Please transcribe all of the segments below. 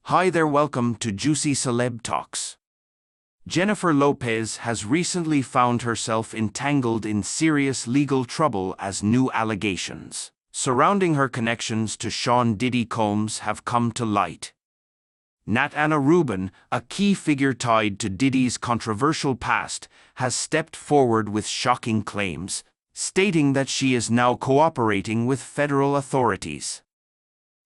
Hi there, welcome to Juicy Celeb Talks. Jennifer Lopez has recently found herself entangled in serious legal trouble as new allegations surrounding her connections to Sean Diddy Combs have come to light. Natana Ruben, a key figure tied to Diddy's controversial past, has stepped forward with shocking claims, stating that she is now cooperating with federal authorities.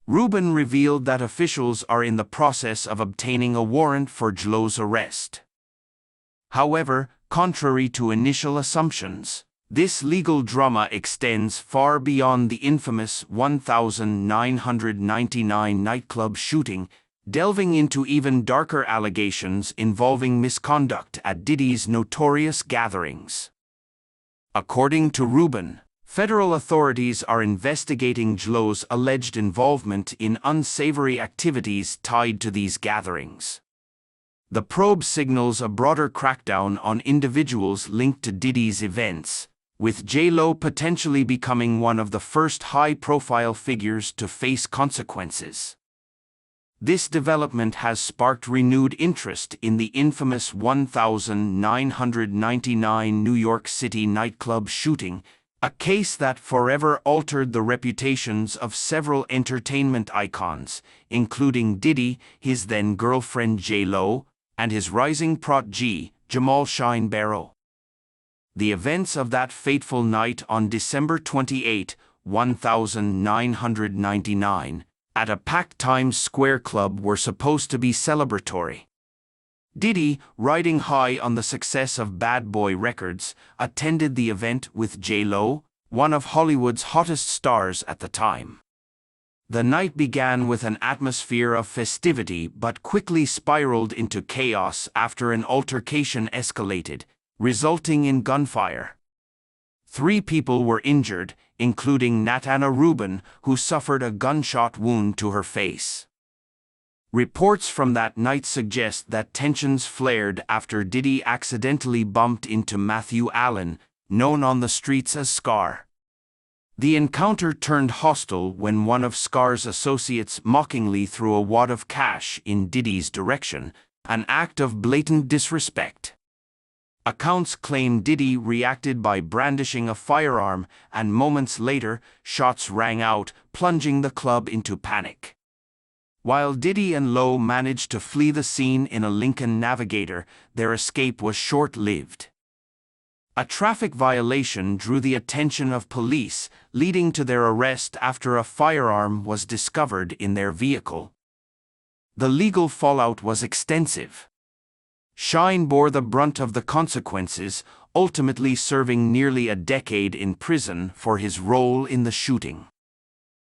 Ruben revealed that officials are in the process of obtaining a warrant for Jlo's arrest. However, contrary to initial assumptions, this legal drama extends far beyond the infamous 1999 nightclub shooting, delving into even darker allegations involving misconduct at Diddy's notorious gatherings. According to Ruben, federal authorities are investigating Jlo's alleged involvement in unsavory activities tied to these gatherings. The probe signals a broader crackdown on individuals linked to Diddy's events, with J.Lo potentially becoming one of the first high-profile figures to face consequences. This development has sparked renewed interest in the infamous 1999 New York City nightclub shooting, a case that forever altered the reputations of several entertainment icons, including Diddy, his then-girlfriend J.Lo, and his rising protege, Jamal Shine Barrow. The events of that fateful night on December 28, 1999, at a packed Times Square club were supposed to be celebratory. Diddy, riding high on the success of Bad Boy Records, attended the event with J.Lo, one of Hollywood's hottest stars at the time. The night began with an atmosphere of festivity but quickly spiraled into chaos after an altercation escalated, resulting in gunfire. 3 people were injured, including Natana Ruben, who suffered a gunshot wound to her face. Reports from that night suggest that tensions flared after Diddy accidentally bumped into Matthew Allen, known on the streets as Scar. The encounter turned hostile when one of Scar's associates mockingly threw a wad of cash in Diddy's direction, an act of blatant disrespect. Accounts claim Diddy reacted by brandishing a firearm, and moments later, shots rang out, plunging the club into panic. While Diddy and Lo managed to flee the scene in a Lincoln Navigator, their escape was short-lived. A traffic violation drew the attention of police, leading to their arrest after a firearm was discovered in their vehicle. The legal fallout was extensive. Shine bore the brunt of the consequences, ultimately serving nearly a decade in prison for his role in the shooting.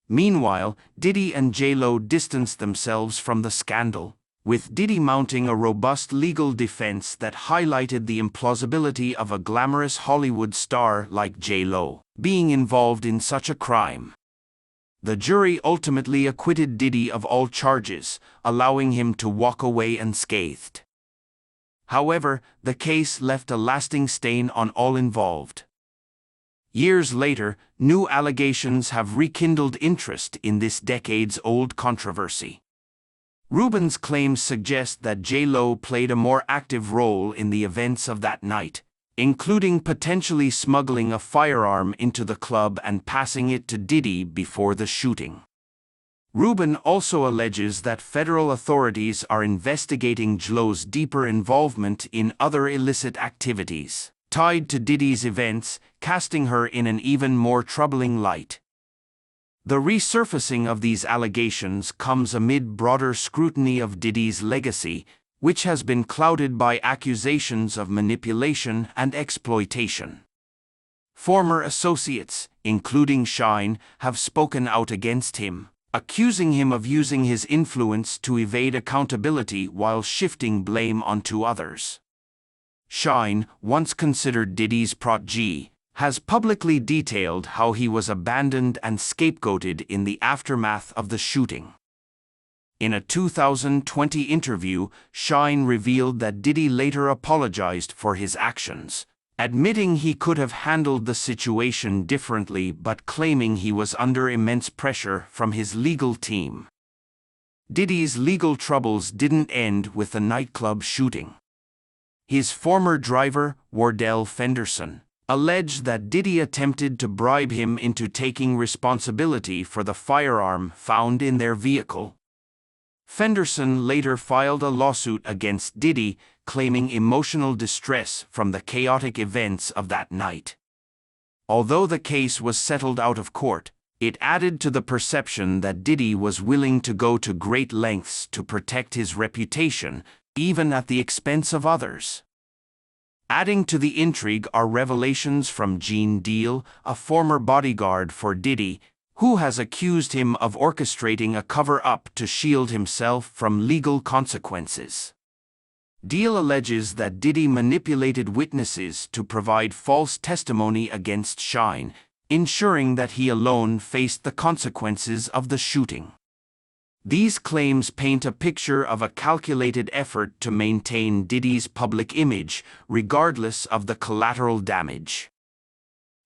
Meanwhile, Diddy and J.Lo distanced themselves from the scandal, with Diddy mounting a robust legal defense that highlighted the implausibility of a glamorous Hollywood star like J.Lo being involved in such a crime. The jury ultimately acquitted Diddy of all charges, allowing him to walk away unscathed. However, the case left a lasting stain on all involved. Years later, new allegations have rekindled interest in this decades-old controversy. Ruben's claims suggest that J.Lo played a more active role in the events of that night, including potentially smuggling a firearm into the club and passing it to Diddy before the shooting. Ruben also alleges that federal authorities are investigating Jlo's deeper involvement in other illicit activities tied to Diddy's events, casting her in an even more troubling light. The resurfacing of these allegations comes amid broader scrutiny of Diddy's legacy, which has been clouded by accusations of manipulation and exploitation. Former associates, including Shine, have spoken out against him, accusing him of using his influence to evade accountability while shifting blame onto others. Shine, once considered Diddy's protege, has publicly detailed how he was abandoned and scapegoated in the aftermath of the shooting. In a 2020 interview, Shine revealed that Diddy later apologized for his actions, admitting he could have handled the situation differently but claiming he was under immense pressure from his legal team. Diddy's legal troubles didn't end with the nightclub shooting. His former driver, Wardell Fenderson, alleged that Diddy attempted to bribe him into taking responsibility for the firearm found in their vehicle. Fenderson later filed a lawsuit against Diddy, claiming emotional distress from the chaotic events of that night. Although the case was settled out of court, it added to the perception that Diddy was willing to go to great lengths to protect his reputation, even at the expense of others. Adding to the intrigue are revelations from Gene Deal, a former bodyguard for Diddy, who has accused him of orchestrating a cover-up to shield himself from legal consequences. Deal alleges that Diddy manipulated witnesses to provide false testimony against Shine, ensuring that he alone faced the consequences of the shooting. These claims paint a picture of a calculated effort to maintain Diddy's public image, regardless of the collateral damage.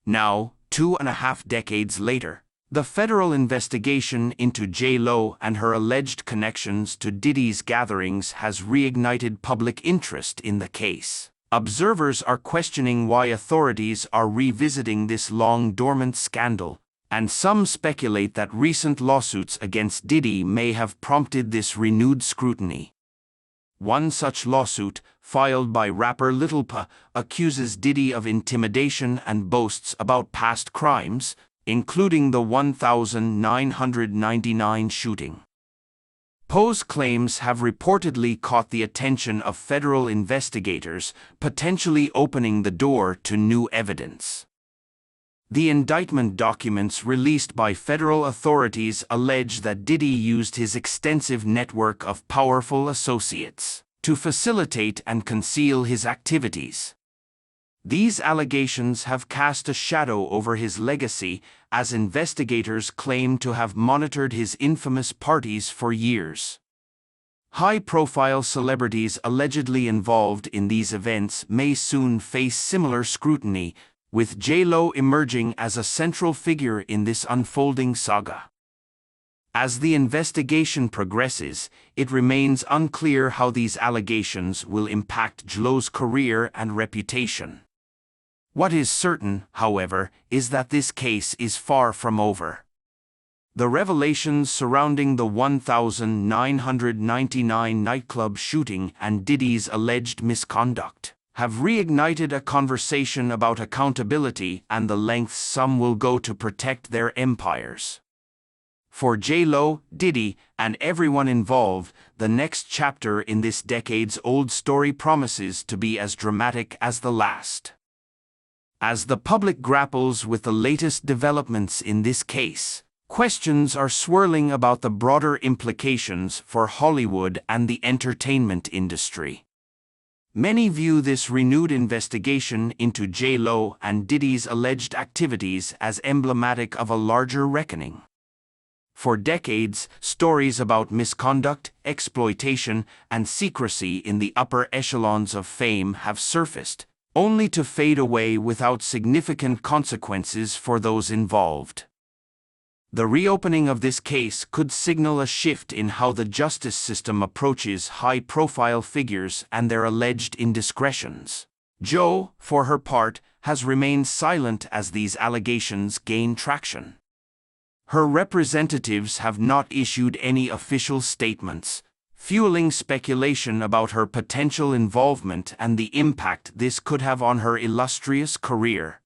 Now, 2.5 decades later, the federal investigation into J-Lo and her alleged connections to Diddy's gatherings has reignited public interest in the case. Observers are questioning why authorities are revisiting this long-dormant scandal, and some speculate that recent lawsuits against Diddy may have prompted this renewed scrutiny. One such lawsuit, filed by rapper Lil P, accuses Diddy of intimidation and boasts about past crimes, including the 1999 shooting. Poe's claims have reportedly caught the attention of federal investigators, potentially opening the door to new evidence. The indictment documents released by federal authorities allege that Diddy used his extensive network of powerful associates to facilitate and conceal his activities. These allegations have cast a shadow over his legacy, as investigators claim to have monitored his infamous parties for years. High-profile celebrities allegedly involved in these events may soon face similar scrutiny, with J-Lo emerging as a central figure in this unfolding saga. As the investigation progresses, it remains unclear how these allegations will impact J-Lo's career and reputation. What is certain, however, is that this case is far from over. The revelations surrounding the 1999 nightclub shooting and Diddy's alleged misconduct have reignited a conversation about accountability and the lengths some will go to protect their empires. For J-Lo, Diddy, and everyone involved, the next chapter in this decades-old story promises to be as dramatic as the last. As the public grapples with the latest developments in this case, questions are swirling about the broader implications for Hollywood and the entertainment industry. Many view this renewed investigation into J-Lo and Diddy's alleged activities as emblematic of a larger reckoning. For decades, stories about misconduct, exploitation, and secrecy in the upper echelons of fame have surfaced, only to fade away without significant consequences for those involved. The reopening of this case could signal a shift in how the justice system approaches high-profile figures and their alleged indiscretions. Jo, for her part, has remained silent as these allegations gain traction. Her representatives have not issued any official statements, fueling speculation about her potential involvement and the impact this could have on her illustrious career.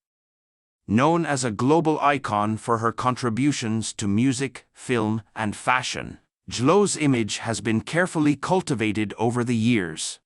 Known as a global icon for her contributions to music, film, and fashion, J-Lo's image has been carefully cultivated over the years.